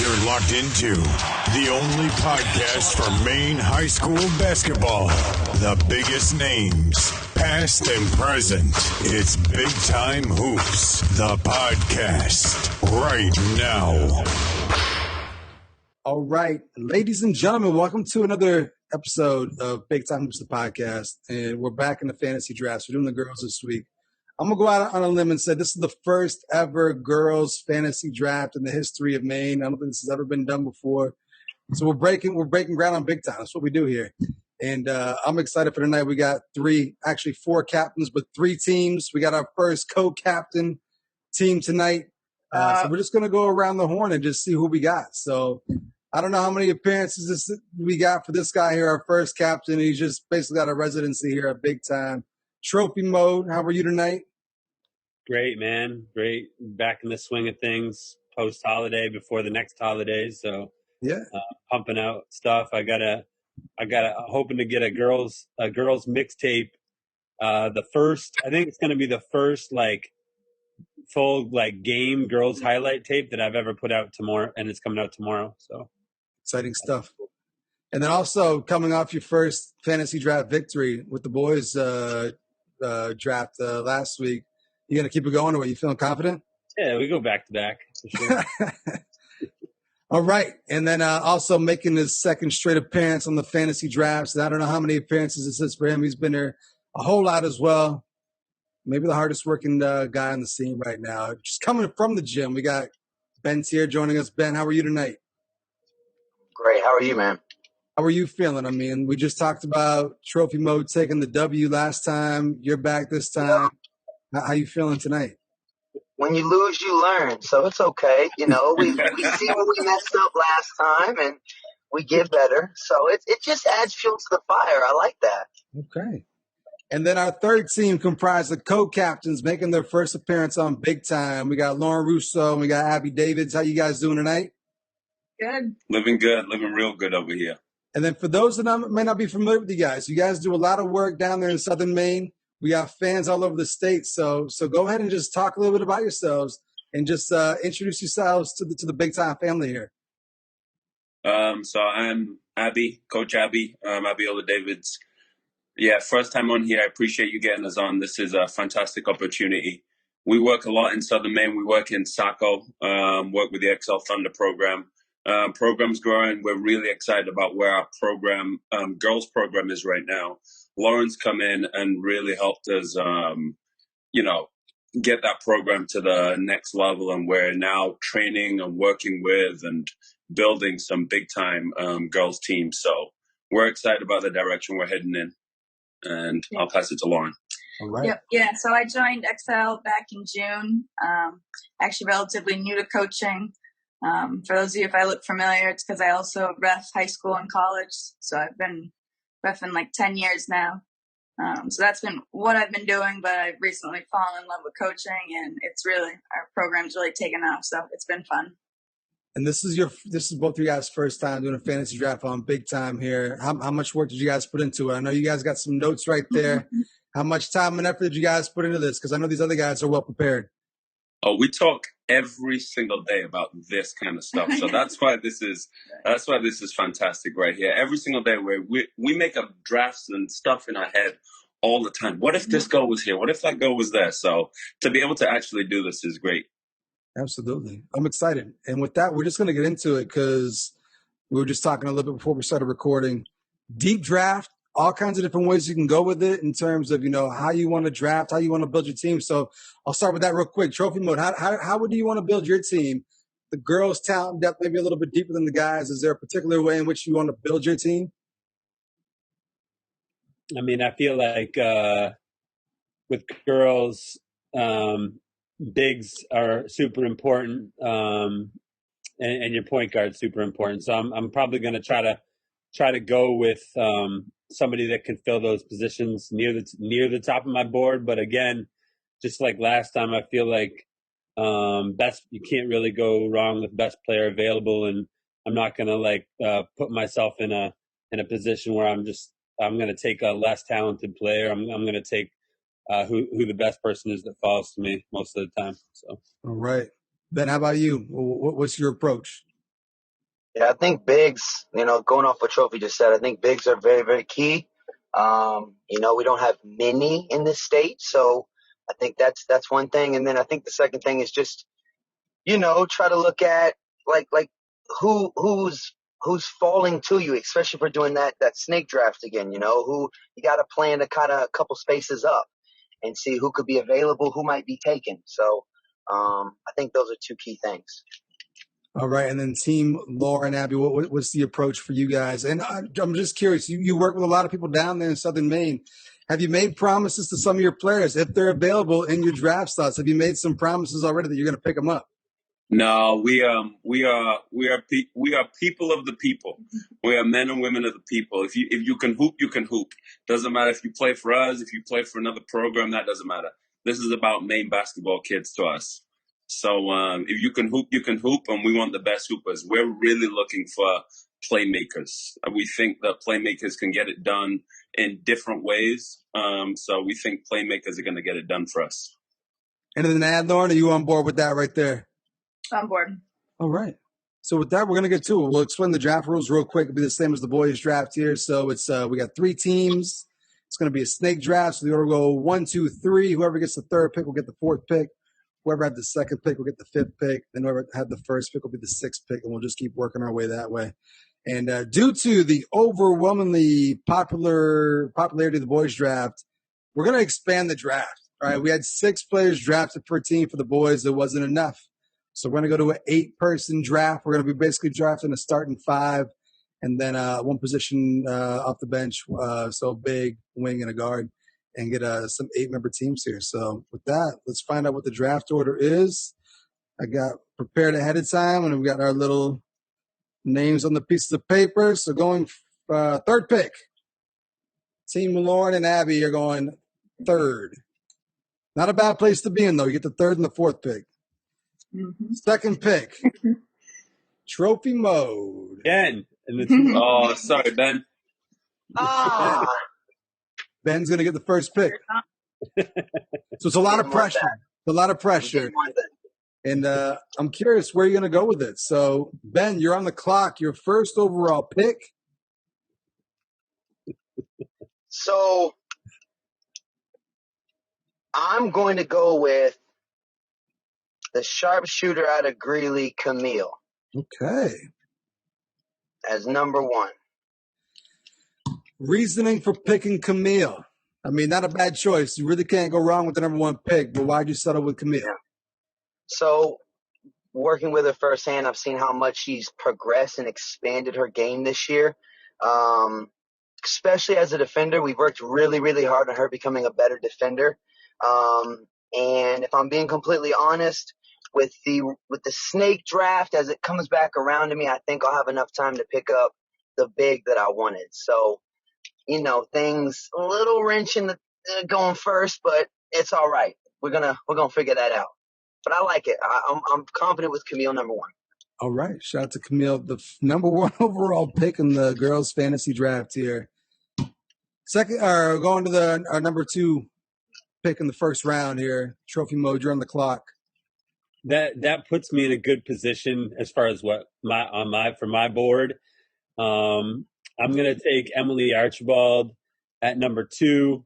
You're locked into the only podcast for Maine high school basketball. The biggest names, past and present. It's Big Time Hoops, the podcast, right now. All right, ladies and gentlemen, welcome to another episode of Big Time Hoops, the podcast. And we're back in the fantasy drafts. We're doing the girls this week. I'm going to go out on a limb and say this is the first ever girls fantasy draft in the history of Maine. I don't think this has ever been done before. So we're breaking ground on big time. That's what we do here. And I'm excited for tonight. We got four captains, but three teams. We got our first co-captain team tonight. So we're just going to go around the horn and just see who we got. So I don't know how many appearances we got for this guy here, our first captain. He's just basically got a residency here at Big Time. Trophy mode. How are you tonight? Great, man. Great. Back in the swing of things post-holiday, before the next holiday. So yeah, pumping out stuff. I gotta hoping to get a girls mixtape. I think it's gonna be the first full game girls highlight tape that I've ever put out tomorrow, and it's coming out tomorrow. So exciting stuff. And then also coming off your first fantasy draft victory with the boys draft last week, you gonna keep it going, or are you feeling confident? Yeah, we go back to back for sure. All right, and then also making his second straight appearance on the fantasy drafts. I don't know how many appearances this is for him. He's been there a whole lot as well. Maybe the hardest working guy on the scene right now. Just coming from the gym, we got Ben Teer joining us. Ben, how are you tonight? Great. How are you, man? How are you feeling? I mean, we just talked about trophy mode taking the W last time. You're back this time. How you feeling tonight? When you lose, you learn. So it's okay. You know, we see what we messed up last time, and we get better. So it just adds fuel to the fire. I like that. Okay. And then our third team comprised of co-captains making their first appearance on Big Time. We got Rousseau and we got Abi Davids. How you guys doing tonight? Good. Living good. Living real good over here. And then for those that may not be familiar with you guys do a lot of work down there in Southern Maine. We got fans all over the state. So go ahead and just talk a little bit about yourselves and just introduce yourselves to the Big Time family here. So I'm Abi, Coach Abi, Abi Davids. Yeah, first time on here. I appreciate you getting us on. This is a fantastic opportunity. We work a lot in Southern Maine. We work in Saco, work with the XL Thunder program. Program's growing. We're really excited about where our program, girls program is right now. Lauren's come in and really helped us, get that program to the next level. And we're now training and working with and building some big time girls teams. So we're excited about the direction we're heading in. And I'll pass it to Lauren. All right. Yep. Yeah. So I joined XL back in June. Actually, relatively new to coaching. For those of you, if I look familiar, it's because I also ref high school and college. So I've been reffing 10 years now. So that's been what I've been doing. But I've recently fallen in love with coaching, and our program's really taken off. So it's been fun. And this is both of you guys' first time doing a fantasy draft on Big Time here. How much work did you guys put into it? I know you guys got some notes right there. How much time and effort did you guys put into this? Because I know these other guys are well prepared. Oh, we talk every single day about this kind of stuff. So that's why this is fantastic right here. Every single day we make up drafts and stuff in our head all the time. What if this goal was here? What if that goal was there? So to be able to actually do this is great. Absolutely. I'm excited. And with that, we're just going to get into it because we were just talking a little bit before we started recording. Deep draft, all kinds of different ways you can go with it in terms of, how you want to draft, how you want to build your team. So I'll start with that real quick. Trophy mode. How would you want to build your team? The girls' talent depth maybe a little bit deeper than the guys. Is there a particular way in which you want to build your team? I mean, I feel like with girls, bigs are super important, and your point guard super important. So I'm probably going to try to go with somebody that can fill those positions near the top of my board. But again, just like last time, I feel like you can't really go wrong with best player available, and I'm not going to put myself in a position where I'm going to take a less talented player. I'm going to take who the best person is that falls to me most of the time. So. All right. Ben, how about you? What's your approach? Yeah, I think bigs, going off what Trophy just said, I think bigs are very, very key. We don't have many in this state, so I think that's one thing. And then I think the second thing is just, try to look at like who's falling to you, especially for doing that snake draft again. Who you got to plan to kind of a couple spaces up and see who could be available, who might be taken. So I think those are two key things. All right, and then Team Laura and Abby, what's the approach for you guys? And I'm just curious, you work with a lot of people down there in Southern Maine. Have you made promises to some of your players if they're available in your draft slots? Have you made some promises already that you're going to pick them up? No, we are people of the people. We are men and women of the people. If you can hoop, you can hoop. Doesn't matter if you play for us, if you play for another program, that doesn't matter. This is about Maine basketball kids to us. So if you can hoop, you can hoop, and we want the best hoopers. We're really looking for playmakers. We think that playmakers can get it done in different ways. So we think playmakers are going to get it done for us. Anything to add, Lauren? Are you on board with that right there? On board. All right. So with that, we're going to get to it. We'll explain the draft rules real quick. It'll be the same as the boys draft here. So it's we got 3 teams. It's going to be a snake draft. So the order will go 1, 2, 3. Whoever gets the 3rd pick will get the 4th pick. Whoever had the 2nd pick will get the 5th pick. Then whoever had the 1st pick will be the 6th pick. And we'll just keep working our way that way. And due to the overwhelmingly popularity of the boys draft, we're going to expand the draft. All right. We had 6 players drafted per team for the boys. It wasn't enough. So we're going to go to an 8-person draft. We're going to be basically drafting a starting 5 and then one position off the bench. So big, wing, and a guard, and get some 8-member teams here. So with that, let's find out what the draft order is. I got prepared ahead of time, and we've got our little names on the pieces of paper. So going 3rd pick. Team Lauren and Abby are going 3rd. Not a bad place to be in, though. You get the 3rd and the 4th pick. Mm-hmm. 2nd pick, Trophy Mode. Again. Oh, sorry, Ben. Ben's going to get the 1st pick. So it's a lot of pressure. It's a lot of pressure. And I'm curious where you're going to go with it. So, Ben, you're on the clock. Your 1st overall pick. So I'm going to go with the sharpshooter out of Greeley, Camille. Okay. As number 1. Reasoning for picking Camille. I mean, not a bad choice. You really can't go wrong with the number 1 pick, but why'd you settle with Camille? Yeah. So working with her firsthand, I've seen how much she's progressed and expanded her game this year. Especially as a defender, we've worked really, really hard on her becoming a better defender. And if I'm being completely honest, with the snake draft, as it comes back around to me, I think I'll have enough time to pick up the big that I wanted. So, things a little wrench in the going first, but it's all right. We're gonna figure that out. But I like it. I'm confident with Camille number 1. All right. Shout out to Camille, the number 1 overall pick in the girls' fantasy draft here. Second, going to our number 2 pick in the 1st round here. Trophy Mode, you're on the clock. That puts me in a good position as far as for my board. I'm going to take Emily Archibald at number 2.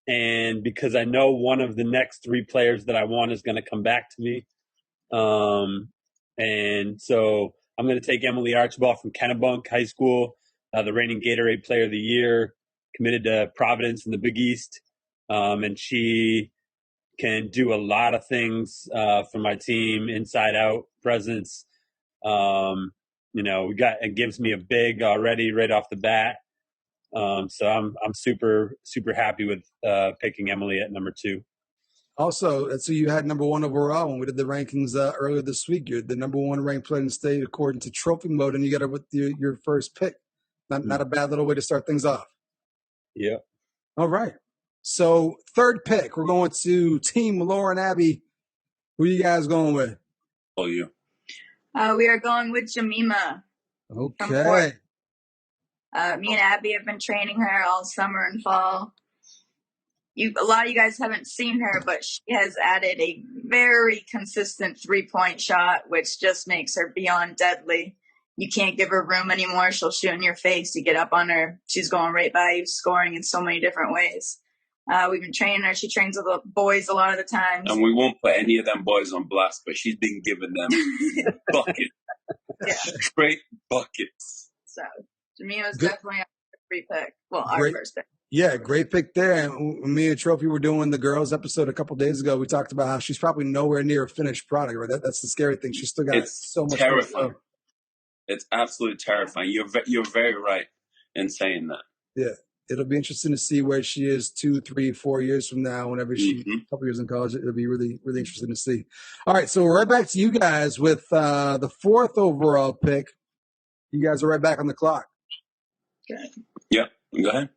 And because I know one of the next 3 players that I want is going to come back to me. And so I'm going to take Emily Archibald from Kennebunk High School, the reigning Gatorade Player of the Year, committed to Providence in the Big East. And she can do a lot of things for my team, inside out presence. It gives me a big already right off the bat. So I'm super, super happy with picking Emily at number 2. Also, that's who you had number 1 overall when we did the rankings earlier this week. You're the number 1 ranked player in the state according to Trophy Mode, and you got it with your 1st pick. Not a bad little way to start things off. Yeah. All right. So 3rd pick, we're going to Team Laura and Abby. Who are you guys going with? Oh, you. We are going with Jemima. Okay. Me and Abby have been training her all summer and fall. a lot of you guys haven't seen her, but she has added a very consistent 3-point shot, which just makes her beyond deadly. You can't give her room anymore. She'll shoot in your face. You get up on her. She's going right by you, scoring in so many different ways. We've been training her. She trains with the boys a lot of the times. And we won't put any of them boys on blast, but she's been giving them buckets. Yeah. Straight buckets. So Jamia was definitely our free pick. Well, Great. our first pick. Yeah, great pick there. And me and Trophy were doing the girls episode a couple days ago. We talked about how she's probably nowhere near a finished product. Right? That's the scary thing. She's still got so much. Terrifying. It's absolutely terrifying. You're very right in saying that. Yeah, it'll be interesting to see where she is 2, 3, 4 years from now. Whenever she's a couple years in college, it'll be really, really interesting to see. All right, so we're right back to you guys with the 4th overall pick. You guys are right back on the clock. Good. Yep. Go ahead.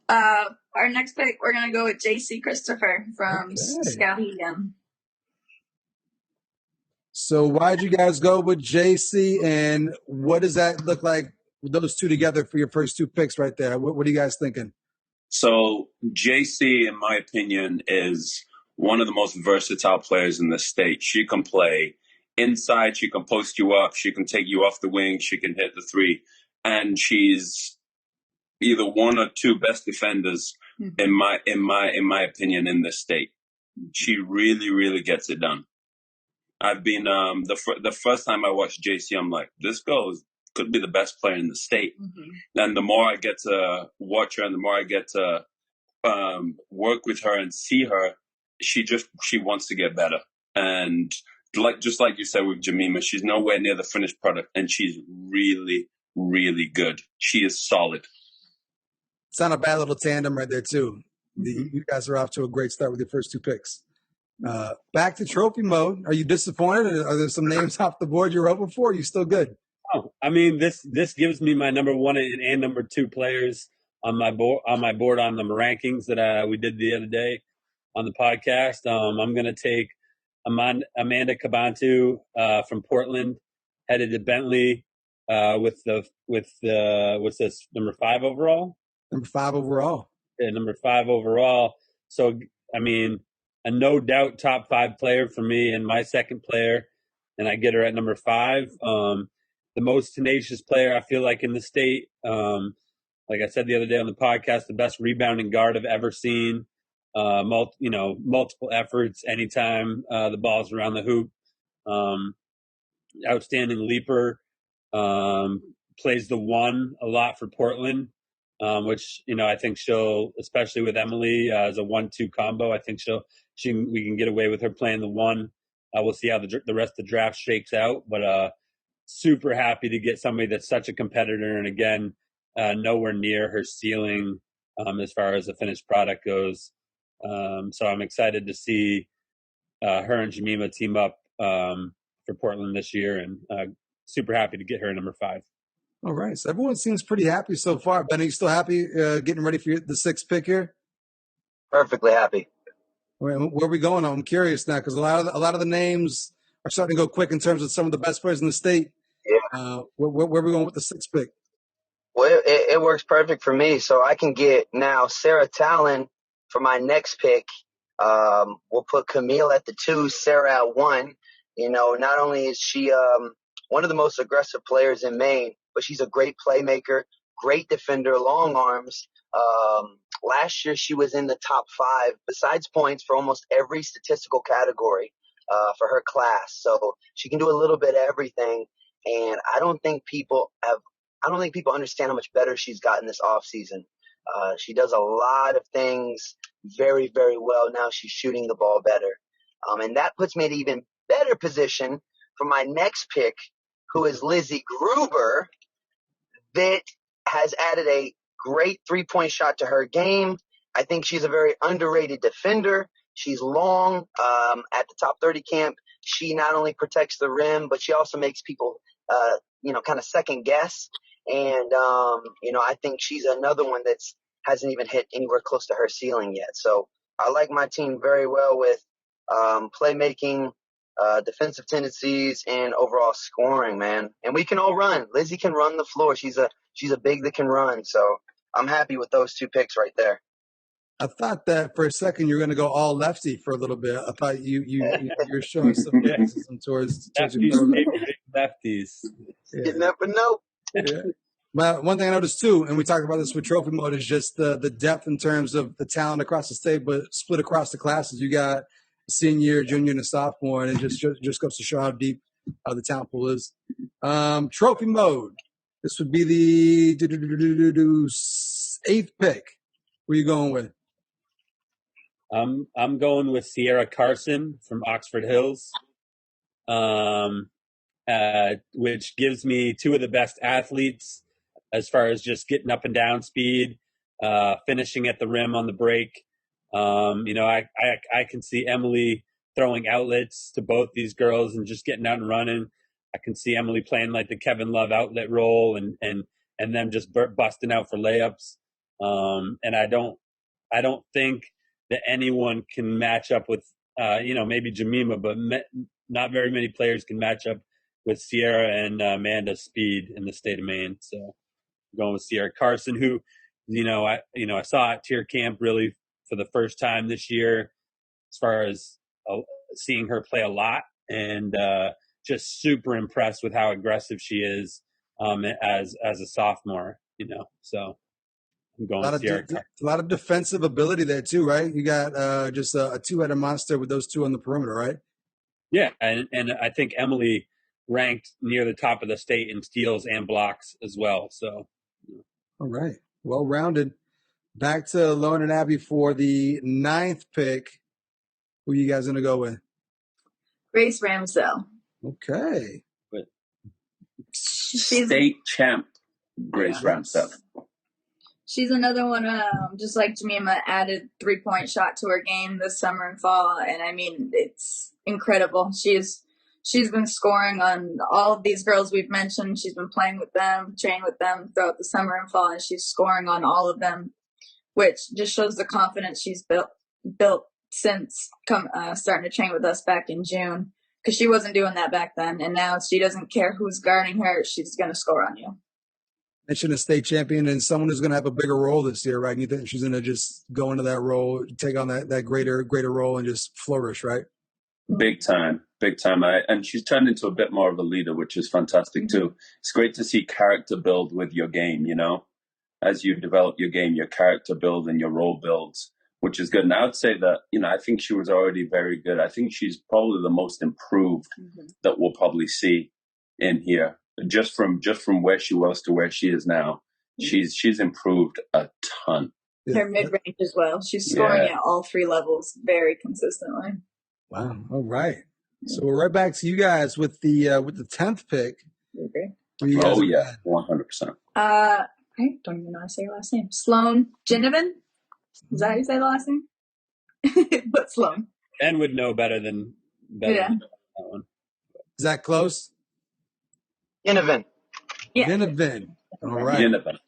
Our next pick, we're going to go with J.C. Christopher from Skowhegan. So why'd you guys go with JC, and what does that look like with those two together for your first 2 picks right there? What are you guys thinking? So JC, in my opinion, is one of the most versatile players in the state. She can play inside. She can post you up. She can take you off the wing. She can hit the 3. And she's either 1 or 2 best defenders in my opinion in this state. She really, really gets it done. I've been the first time I watched JC, I'm like, this girl could be the best player in the state. And the more I get to watch her, and the more I get to work with her and see her, she wants to get better. And just like you said with Jemima, she's nowhere near the finished product, and she's really, really good. She is solid. It's not a bad little tandem right there too. You guys are off to a great start with your first 2 picks. Back to trophy mode. Are you disappointed? Are there some names off the board you're hoping for? Are you still good? Oh, I mean, this gives me my number 1 and number 2 players on my board on the rankings that we did the other day on the podcast. I'm going to take Amanda Cabantu from Portland, headed to Bentley with the what's this, number 5 overall? Number 5 overall. Yeah, number 5 overall. So I mean, a no doubt top 5 player for me and my second player, and I get her at number 5. The most tenacious player I feel like in the state. Like I said the other day on the podcast, the best rebounding guard I've ever seen. Multiple efforts anytime the ball's around the hoop. Outstanding leaper. Plays the 1 a lot for Portland. Which I think she'll, especially with Emily as a 1-2 combo, I think we can get away with her playing the 1. We'll see how the rest of the draft shakes out, but super happy to get somebody that's such a competitor, and again, nowhere near her ceiling as far as the finished product goes. So I'm excited to see her and Jemima team up for Portland this year, and super happy to get her number 5. All right. So everyone seems pretty happy so far. Ben, are you still happy getting ready for the 6th pick here? Perfectly happy. All right, where are we going? I'm curious now because a lot of the names are starting to go quick in terms of some of the best players in the state. Yeah. Where are we going with the 6th pick? Well, it works perfect for me. So I can get now Sarah Talon for my next pick. We'll put Camille at the 2, Sarah at 1. Not only is she one of the most aggressive players in Maine, but she's a great playmaker, great defender, long arms. Last year, she was in the top 5, besides points, for almost every statistical category for her class. So she can do a little bit of everything. And I don't think people understand how much better she's gotten this offseason. She does a lot of things very, very well. Now she's shooting the ball better. And that puts me in an even better position for my next pick, who is Lizzie Gruber, that has added a great 3-point shot to her game. I think she's a very underrated defender. She's long at the top 30 camp. She not only protects the rim, but she also makes people, kind of second guess. And, I think she's another one that's hasn't even hit anywhere close to her ceiling yet. So I like my team very well with playmaking, defensive tendencies, and overall scoring, man. And we can all run. Lizzie can run the floor. She's a big that can run. So I'm happy with those 2 picks right there. I thought that for a second you were going to go all lefty for a little bit. I thought you're showing some favoritism towards your Lefties, brother. baby, big lefties. You never know. Yeah. But one thing I noticed too, and we talked about this with trophy mode, is just the depth in terms of the talent across the state, but split across the classes. You got a senior, junior, and a sophomore, and it just goes to show how deep the talent pool is. Trophy mode. This would be the 8th pick. Who are you going with? I'm going with Sierra Carson from Oxford Hills, which gives me two of the best athletes as far as just getting up and down speed, finishing at the rim on the break. I can see Emily throwing outlets to both these girls and just getting out and running. I can see Emily playing like the Kevin Love outlet role and them just busting out for layups. And I don't think that anyone can match up with, maybe Jemima, but not very many players can match up with Sierra and Amanda's speed in the state of Maine. So I'm going with Sierra Carson, who, I saw at Teer camp really for the first time this year, as far as seeing her play a lot, and just super impressed with how aggressive she is as a sophomore. So I'm going with Sierra Carson. A lot of defensive ability there too, right? You got just a two-headed monster with those two on the perimeter, right? Yeah, and I think Emily ranked near the top of the state in steals and blocks as well. So, all right, well-rounded. Back to Lauren and Abby for the 9th pick. Who you guys gonna go with? Grace Ramsell. Okay. State champ, Grace Ramsell. She's another one, just like Jemima, added 3-point shot to her game this summer and fall. And I mean, it's incredible. She's been scoring on all of these girls we've mentioned. She's been playing with them, training with them throughout the summer and fall, and she's scoring on all of them, which just shows the confidence she's built since starting to train with us back in June. Because she wasn't doing that back then. And now she doesn't care who's guarding her. She's going to score on you. Mentioned a state champion and someone who's going to have a bigger role this year, right? And you think she's going to just go into that role, take on that greater role and just flourish, right? Big time. And she's turned into a bit more of a leader, which is fantastic too. It's great to see character build with your game, as you develop your game, your character builds and your role builds, which is good. And I would say that, I think she was already very good. I think she's probably the most improved that we'll probably see in here. Just from where she was to where she is now, she's improved a ton. Her mid-range as well. She's scoring at all 3 levels very consistently. Wow. All right. So we're right back to you guys with the 10th pick. Okay. 100%. I don't even know how to say her last name. Sloan Ginnivan? Is that how you say the last name? But Sloan. Ben would know better than that one. Is that close? Ginnivan. Yeah. Ginnivan. All right. Ginnivan.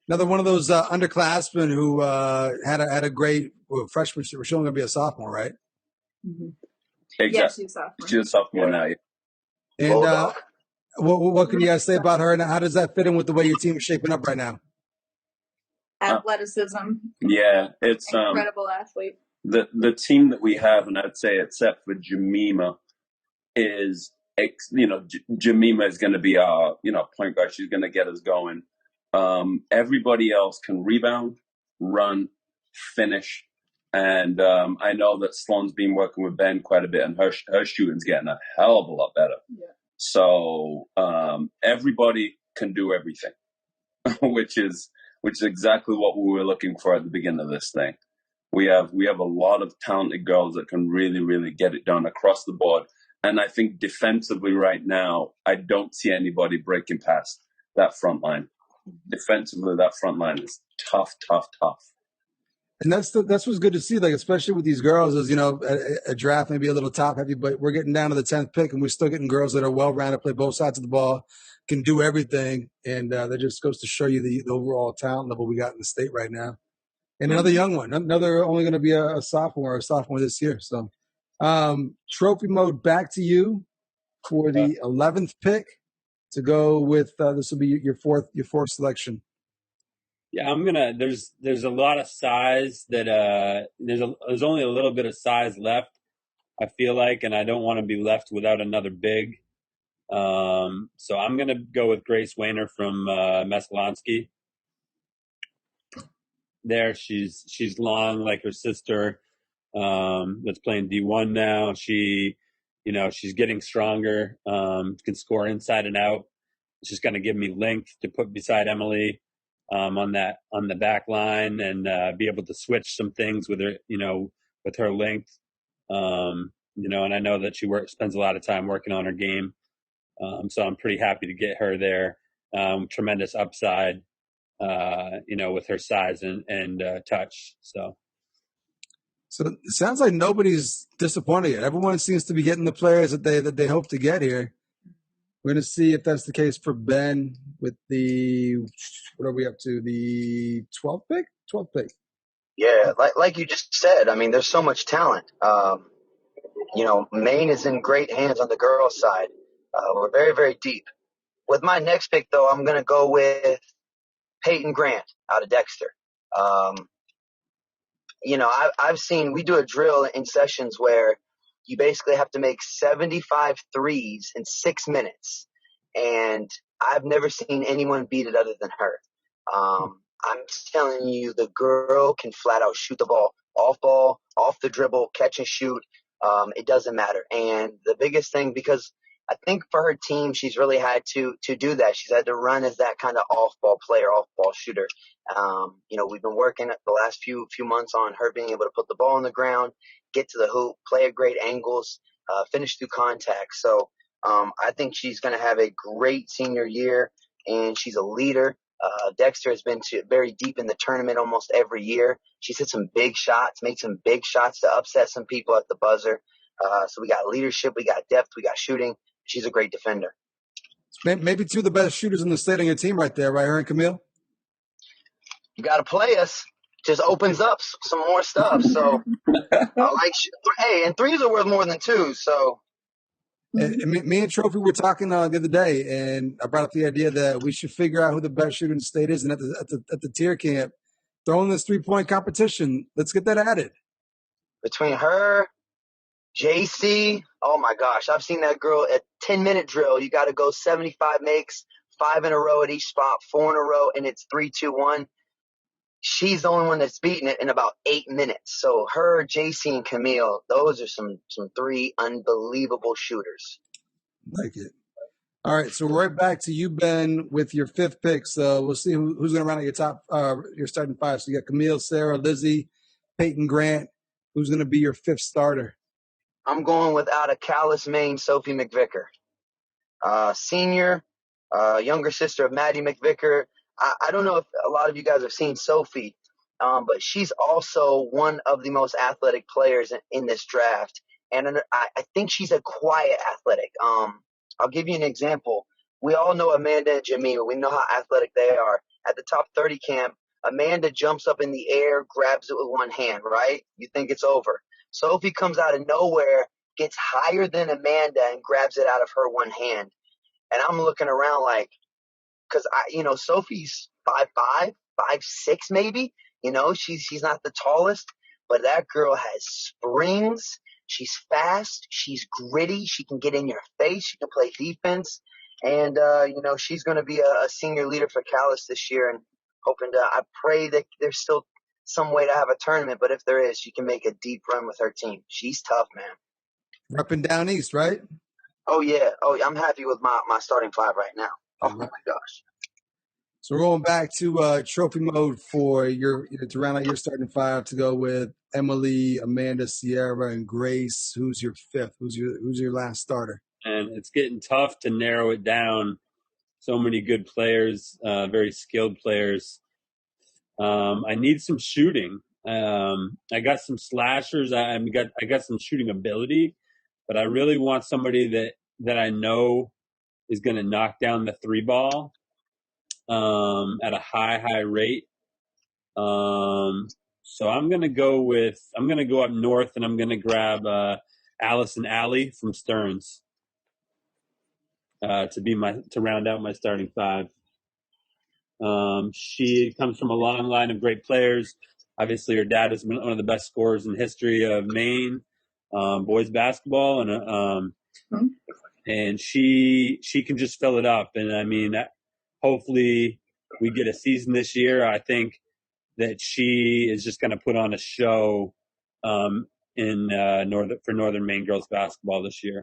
Another one of those underclassmen who had a great freshman. She's only going to be a sophomore, right? Mm-hmm. Exactly. Yeah, she's a sophomore now. And what can you guys say about her, and how does that fit in with the way your team is shaping up right now? Athleticism. It's incredible athlete. The team that we have, and I'd say except for Jemima, is Jemima is going to be our point guard. She's going to get us going. Everybody else can rebound, run, finish, and I know that Sloan's been working with Ben quite a bit, and her shooting's getting a hell of a lot better. Yeah. So everybody can do everything, which is exactly what we were looking for at the beginning of this thing. We have a lot of talented girls that can really, really get it done across the board. And I think defensively right now, I don't see anybody breaking past that front line. Defensively, that front line is tough. And that's what's good to see, like, especially with these girls, is, a draft may be a little top heavy, but we're getting down to the 10th pick and we're still getting girls that are well-rounded, play both sides of the ball, can do everything. And that just goes to show you the overall talent level we got in the state right now. And another young one, another only going to be a sophomore this year. So trophy mode, back to you for the 11th pick to go with. This will be your fourth selection. Yeah, I'm gonna. There's a lot of size that there's only a little bit of size left. I feel like, and I don't want to be left without another big. So I'm gonna go with Grace Wayner from Messalonsky. There, she's long like her sister. That's playing D1 now. She's getting stronger. Can score inside and out. She's going to give me length to put beside Emily on the back line and be able to switch some things with her, with her length. And I know that she spends a lot of time working on her game. So I'm pretty happy to get her there. Tremendous upside, with her size and touch. So it sounds like nobody's disappointed yet. Everyone seems to be getting the players that they hope to get here. We're going to see if that's the case for Ben with what are we up to? The 12th pick? 12th pick. Yeah, like you just said, I mean, there's so much talent. Maine is in great hands on the girls' side. We're very, very deep. With my next pick, though, I'm going to go with Peyton Grant out of Dexter. I've seen, we do a drill in sessions where you basically have to make 75 threes in 6 minutes. And I've never seen anyone beat it other than her. I'm telling you, the girl can flat out shoot the ball, off the dribble, catch and shoot. It doesn't matter. And the biggest thing, because I think for her team, she's really had to do that. She's had to run as that kind of off-ball player, off-ball shooter. We've been working the last few months on her being able to put the ball on the ground, get to the hoop, play at great angles, finish through contact. So I think she's going to have a great senior year, and she's a leader. Dexter has been very deep in the tournament almost every year. She's hit some big shots, made some big shots to upset some people at the buzzer. So we got leadership, we got depth, we got shooting. She's a great defender. Maybe two of the best shooters in the state on your team right there, right, her and Camille? You got to play us. Just opens up some more stuff. So, and threes are worth more than two. So, me and Trophy were talking the other day, and I brought up the idea that we should figure out who the best shooter in the state is, and at the Teer camp, throwing this 3-point competition. Let's get that added. Between her, JC, oh my gosh, I've seen that girl at 10-minute drill. You got to go 75 makes, 5 in a row at each spot, 4 in a row, and it's 3, 2, 1. She's the only one that's beaten it in about 8 minutes. So her, JC, and Camille, those are some 3 unbelievable shooters. Like it. All right, so we're right back to you, Ben, with your 5th pick. So we'll see who's going to round out your starting 5. So you got Camille, Sarah, Lizzie, Peyton Grant. Who's going to be your 5th starter? I'm going with out of Calais, Maine, Sophie McVicker. Senior, younger sister of Maddie McVicker. I don't know if a lot of you guys have seen Sophie, but she's also one of the most athletic players in this draft. And I think she's a quiet athletic. I'll give you an example. We all know Amanda and Jamila. We know how athletic they are. At the top 30 camp, Amanda jumps up in the air, grabs it with one hand, right? You think it's over. Sophie comes out of nowhere, gets higher than Amanda, and grabs it out of her one hand. And I'm looking around like, because Sophie's 5'5", 5'6", maybe. She's not the tallest, but that girl has springs. She's fast. She's gritty. She can get in your face. She can play defense. And, she's going to be a senior leader for Calais this year. And I pray that there's still some way to have a tournament. But if there is, she can make a deep run with her team. She's tough, man. Up and down east, right? Oh, yeah. I'm happy with my starting 5 right now. Oh, my gosh. So we're going back to trophy mode for to round out your starting 5 to go with Emily, Amanda, Sierra, and Grace. Who's your 5th? Who's your last starter? And it's getting tough to narrow it down. So many good players, very skilled players. I need some shooting. I got some slashers. I got some shooting ability, but I really want somebody that I know is going to knock down the 3 ball at a high rate. So I'm going to go up north, and I'm going to grab Allison Alley from Stearns to round out my starting 5. She comes from a long line of great players. Obviously, her dad is one of the best scorers in the history of Maine boys basketball, and she can just fill it up. And I mean, hopefully, we get a season this year. I think that she is just going to put on a show in Northern Maine girls basketball this year.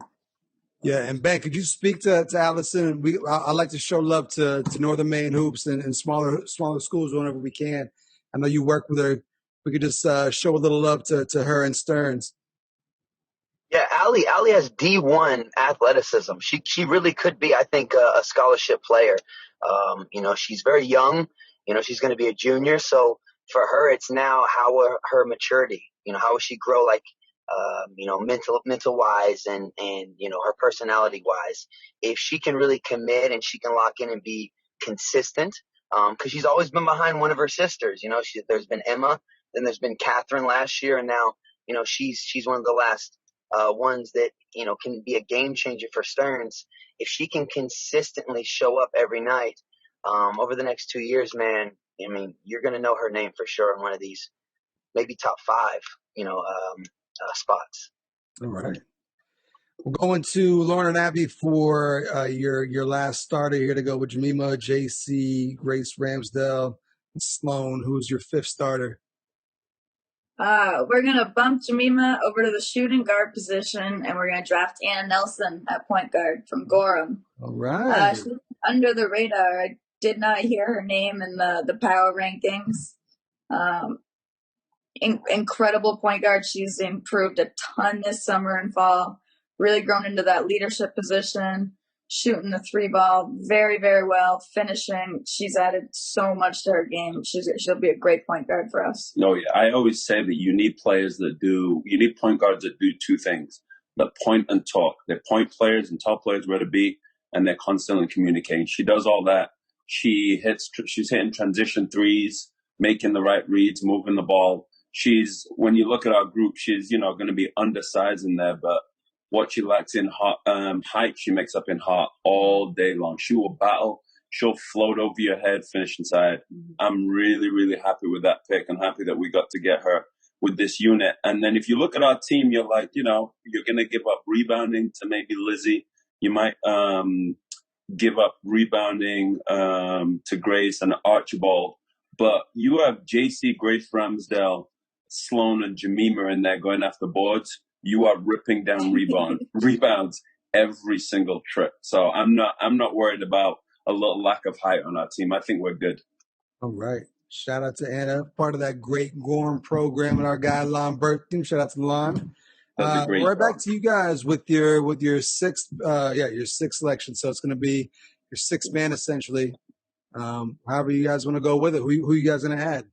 Yeah, and Ben, could you speak to Allison? I like to show love to Northern Maine hoops and smaller schools whenever we can. I know you work with her. We could just show a little love to her and Stearns. Yeah, Allie has D1 athleticism. She really could be, I think, a scholarship player. She's very young. She's going to be a junior. So for her, it's now her maturity. How will she grow, like, mental wise and her personality wise. If she can really commit and she can lock in and be consistent, because she's always been behind one of her sisters. There's been Emma, then there's been Catherine last year, and now she's one of the last ones that can be a game changer for Stearns. If she can consistently show up every night over the next 2 years, man, I mean, you're going to know her name for sure in one of these, maybe top 5, spots. All right. We're going to Lauren and Abby for your last starter. You're going to go with Jemima, JC, Grace Ramsdale, and Sloan. Who's your 5th starter? We're going to bump Jemima over to the shooting guard position, and we're going to draft Anna Nelson at point guard from Gorham. All right. She's under the radar. I did not hear her name in the power rankings. Incredible point guard. She's improved a ton this summer and fall. Really grown into that leadership position, shooting the 3 ball very, very well, finishing. She's added so much to her game. She'll be a great point guard for us. No, yeah. I always say that you need point guards that do 2 things: that point and talk. They're point players and top players where to be, and they're constantly communicating. She does all that. She's hitting transition threes, making the right reads, moving the ball. When you look at our group, she's, going to be undersized in there, but what she lacks in height, she makes up in heart all day long. She will battle. She'll float over your head, finish inside. I'm really, really happy with that pick and happy that we got to get her with this unit. And then if you look at our team, you're like, you're going to give up rebounding to maybe Lizzie. You might give up rebounding to Grace and Archibald. But you have JC, Grace Ramsdale, Sloan, and Jemima in there going after boards. You are ripping down rebounds every single trip. So I'm not worried about a little lack of height on our team. I think we're good. All right. Shout out to Anna, part of that great Gorham program, and our guy Lon Burke team. Shout out to Lon. Right back to you guys with your 6th your 6th selection. So it's going to be your 6th man essentially. However you guys want to go with it. Who you guys going to add?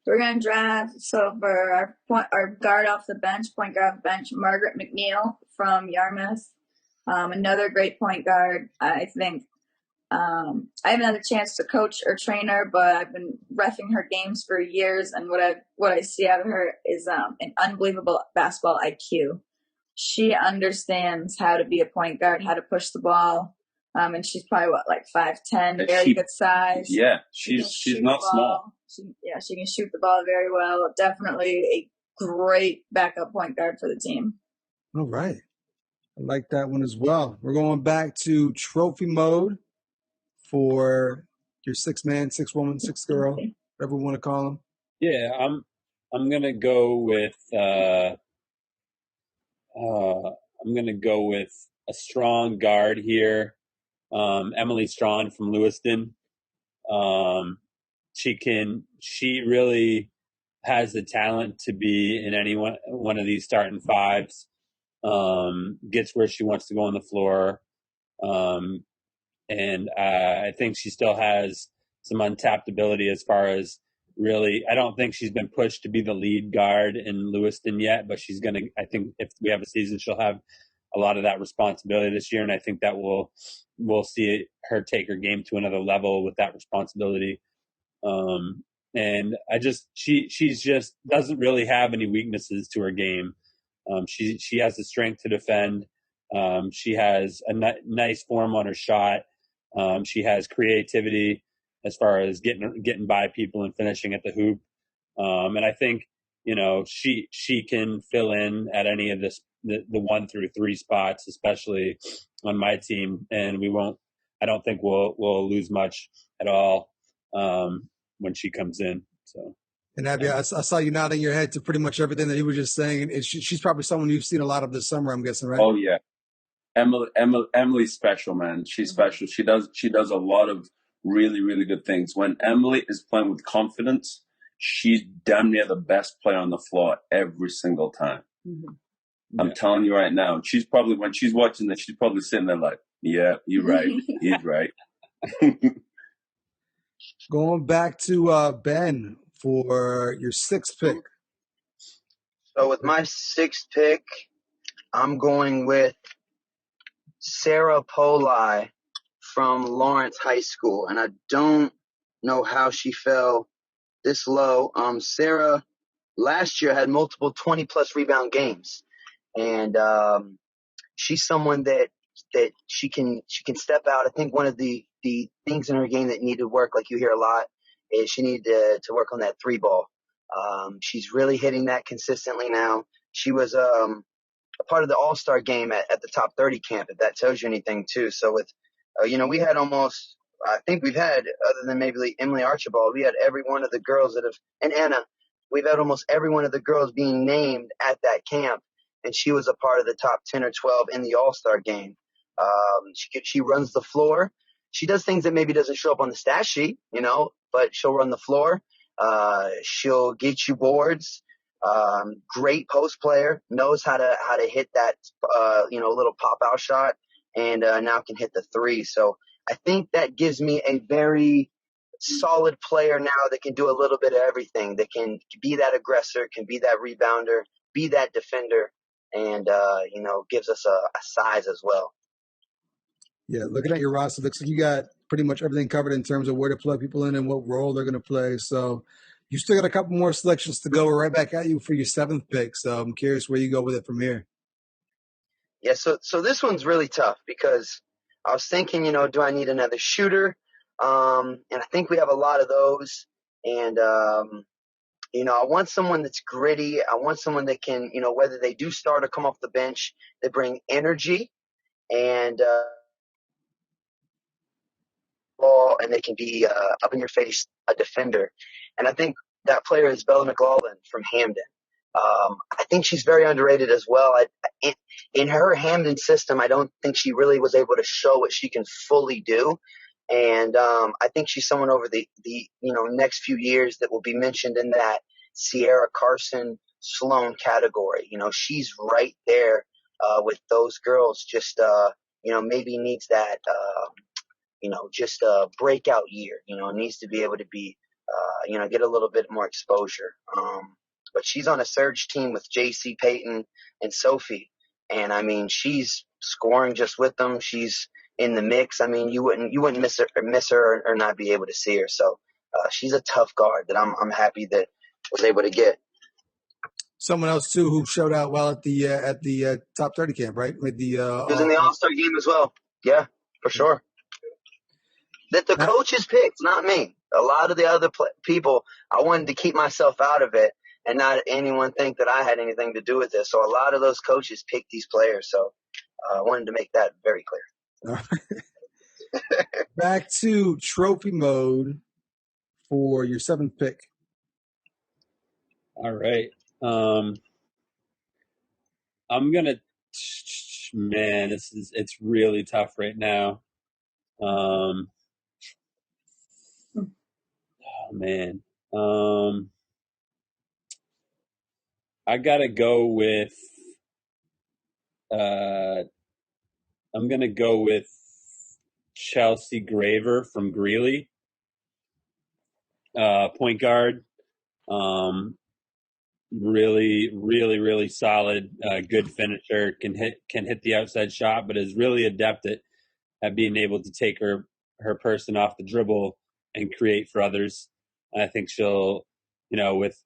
We're going to draft, so for our guard off the bench, point guard off the bench, Margaret McNeil from Yarmouth. Another great point guard. I think I haven't had a chance to coach or train her, but I've been reffing her games for years, and what I see out of her is an unbelievable basketball IQ. She understands how to be a point guard, how to push the ball. And she's probably 5'10", very good size. Yeah, she's not small. She can shoot the ball very well. Definitely a great backup point guard for the team. All right. I like that one as well. We're going back to trophy mode for your 6 man, 6 woman, 6 girl, whatever we want to call them. Yeah, I'm gonna go with a strong guard here. Emily Strawn from Lewiston. She really has the talent to be in any one of these starting 5s. Gets where she wants to go on the floor. And I think she still has some untapped ability as far as really, I don't think she's been pushed to be the lead guard in Lewiston yet, but I think if we have a season, she'll have a lot of that responsibility this year. And I think that we'll see her take her game to another level with that responsibility. And she's just doesn't really have any weaknesses to her game. She has the strength to defend. She has a nice form on her shot. She has creativity as far as getting by people and finishing at the hoop. And I think, she can fill in at any of the 1 through 3 spots, especially on my team. And I don't think we'll lose much at all when she comes in. So. And Abby, I saw you nodding your head to pretty much everything that he was just saying. And she's probably someone you've seen a lot of this summer, I'm guessing, right? Oh yeah, Emily's special, man. She's special. She does a lot of really, really good things. When Emily is playing with confidence, she's damn near the best player on the floor every single time. Mm-hmm. I'm telling you right now. She's probably, when she's watching this, she's probably sitting there like, yeah, you're right. He's right. Going back to Ben for your 6th pick. So with my 6th pick, I'm going with Sarah Poli from Lawrence High School. And I don't know how she fell this low. Sarah last year had multiple 20-plus rebound games. And she's someone that she can step out. I think one of the things in her game that needed work, like you hear a lot, is she needed to work on that 3 ball. She's really hitting that consistently now. She was a part of the All-Star game at the top 30 camp, if that tells you anything too. So with, we had almost, I think we've had, other than maybe Emily Archibald, we had every one of the girls and Anna, we've had almost every one of the girls being named at that camp. And she was a part of the top 10 or 12 in the All-Star game. She runs the floor. She does things that maybe doesn't show up on the stat sheet, but she'll run the floor. She'll get you boards. Great post player, knows how to hit that, little pop out shot, and now can hit the 3. So I think that gives me a very solid player now that can do a little bit of everything. That can be that aggressor, can be that rebounder, be that defender, and gives us a size as well. Yeah, looking at your roster, looks like you got pretty much everything covered in terms of where to plug people in and what role they're going to play. So you still got a couple more selections to go. We're right back at you for your 7th pick. So I'm curious where you go with it from here. Yeah, so this one's really tough because I was thinking, do I need another shooter? And I think we have a lot of those. And, I want someone that's gritty. I want someone that can, whether they do start or come off the bench, they bring energy and ball, and they can be up in your face, a defender. And I think that player is Bella McLaughlin from Hamden. I think she's very underrated as well. In her Hamden system, I don't think she really was able to show what she can fully do. And I think she's someone over the next few years that will be mentioned in that Sierra Carson Sloan category. She's right there with those girls. Just maybe needs that just a breakout year. Needs to be able to be get a little bit more exposure. But she's on a surge team with JC Payton and Sophie, and I mean she's scoring just with them. She's in the mix. I mean you wouldn't miss her or not be able to see her. So she's a tough guard that I'm happy that I was able to get. Someone else too who showed out well at the top 30 camp, right? With the he was in the All-Star game as well. Yeah, for sure. That the coaches picked, not me. A lot of the other people, I wanted to keep myself out of it and not anyone think that I had anything to do with this. So a lot of those coaches picked these players. So I wanted to make that very clear. Back to trophy mode for your 7th pick. All right. I'm going to, man, it's really tough right now. Oh man. I gotta go with I'm gonna go with Chelsea Graver from Greeley. Point guard. Really, really, really solid, good finisher, can hit the outside shot, but is really adept at being able to take her person off the dribble and create for others. I think she'll, with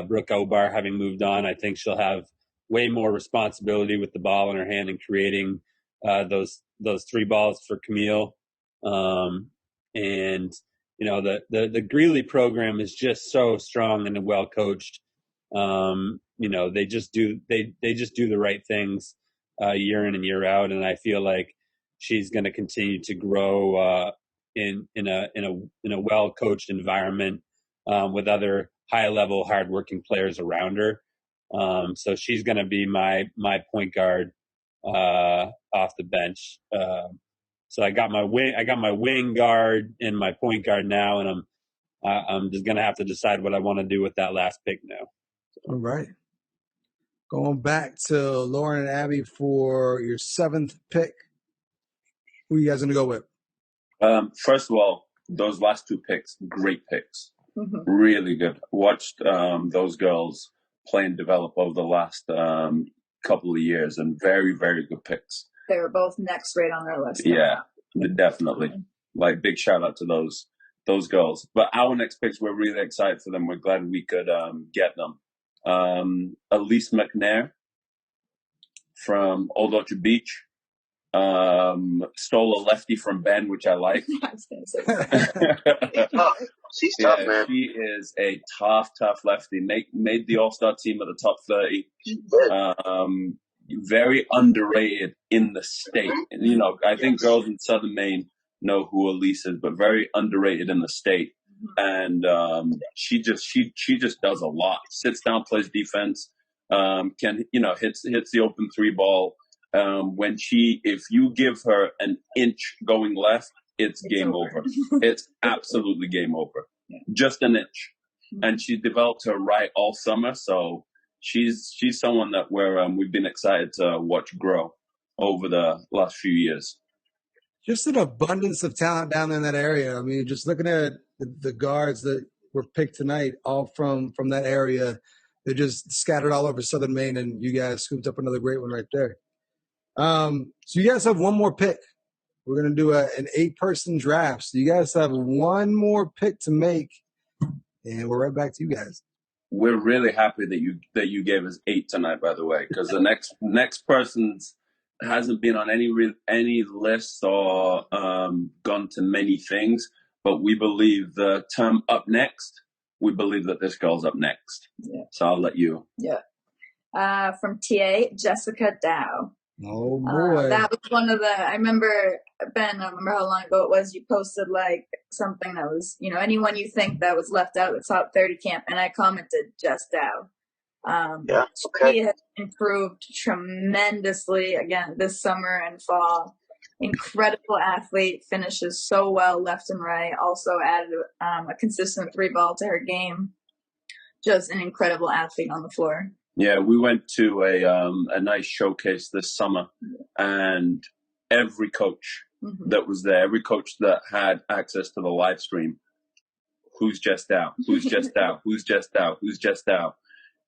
Brooke Obar having moved on, I think she'll have way more responsibility with the ball in her hand and creating those 3 balls for Camille. And the Greeley program is just so strong and well coached. They just do the right things year in and year out, and I feel like she's going to continue to grow in a well coached environment with other high level, hardworking players around her. So she's going to be my point guard off the bench. So I got my wing guard and my point guard now, and I'm just going to have to decide what I want to do with that last pick now. All right. Going back to Lauren and Abby for your 7th pick. Who are you guys going to go with? First of all, those last 2 picks, great picks. Mm-hmm. Really good. Watched those girls play and develop over the last couple of years, and very, very good picks. They were both next right on their list. Yeah, definitely. Like, big shout out to those girls. But our next picks, we're really excited for them. We're glad we could get them. Elise McNair from Old Orchard Beach. Stole a lefty from Ben, which I like. She's tough, man. She is a tough lefty. Made the All-Star team at the top 30. Very underrated in the state. And, I think girls in Southern Maine know who Elise is, but very underrated in the state. And she just does a lot. Sits down, plays defense. Hits the open 3 ball. If you give her an inch going left, it's game over. It's absolutely game over. Yeah. Just an inch. And she developed her right all summer, so she's someone that we've been excited to watch grow over the last few years. Just an abundance of talent down there in that area. I mean, just looking at the guards that were picked tonight, all from that area, they're just scattered all over Southern Maine, and you guys scooped up another great one right there. So you guys have one more pick. We're going to do an 8-person draft. So you guys have one more pick to make, and we're right back to you guys. We're really happy that you gave us 8 tonight, by the way, because the next person's hasn't been on any list or gone to many things, but we believe the term up next, we believe that this girl's up next. Yeah. So I'll let you. Yeah. From TA, Jessica Dow. Oh boy. That was one of the, I remember, Ben, I don't remember how long ago it was, you posted like something that was, anyone you think that was left out of the top 30 camp, and I commented Jess Dow. She has improved tremendously again this summer and fall. Incredible athlete, finishes so well left and right. Also added a consistent 3-ball to her game. Just an incredible athlete on the floor. Yeah, we went to a nice showcase this summer, and every coach that was there, every coach that had access to the live stream, who's Jess Dow? Who's Jess Dow? Who's Jess Dow? Who's Jess Dow?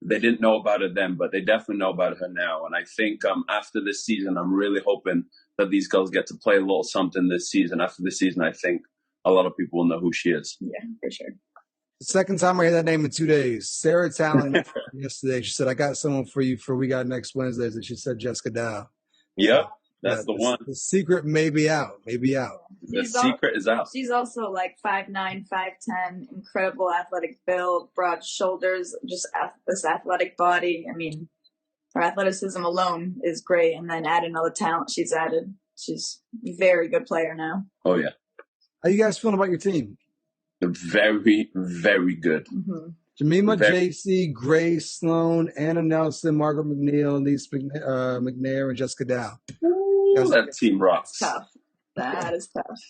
They didn't know about her then, but they definitely know about her now. And I think after this season, I'm really hoping that these girls get to play a little something this season. After this season, I think a lot of people will know who she is. Yeah, for sure. The second time I heard that name in 2 days. Sarah Talon yesterday, she said, I got someone for you for We Got Next Wednesdays. And she said Jessica Dow. Yep, that's the one. The secret may be out. The secret is out. She's also like 5'9", 5'10", incredible athletic build, broad shoulders, just this athletic body. I mean, her athleticism alone is great. And then add another talent she's added. She's a very good player now. Oh, yeah. How you guys feeling about your team? Very, very good. Mm-hmm. Jemima, JC, Grace, Sloan, Anna Nelson, Margaret McNeil, Elise McNair, and Jessica Dow. Ooh, that team rocks. Tough. That is tough.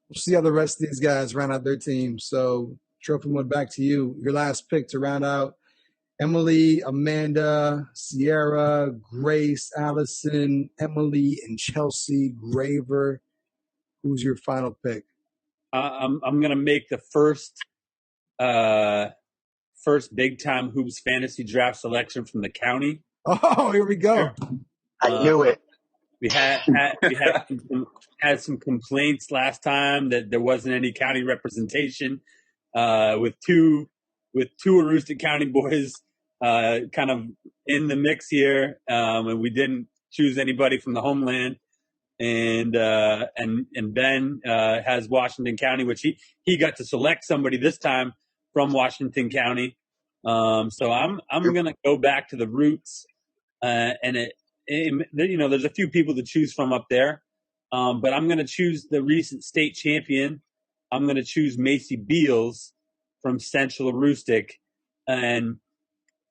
We'll see how the rest of these guys round out their team. So, Trophy, went back to you. Your last pick to round out Emily, Amanda, Sierra, Grace, Allison, Emily, and Chelsea Graver. Who's your final pick? I'm going to make the first big time hoops fantasy draft selection from the county. Oh, here we go. I knew it. We had some complaints last time that there wasn't any county representation with two Aroostook County boys kind of in the mix here, and we didn't choose anybody from the homeland. and Ben has Washington County, which he got to select somebody this time from Washington County. So I'm gonna go back to the roots, and there's a few people to choose from up there, but I'm gonna choose the recent state champion. I'm gonna choose Macy Beals from Central Aroostook, and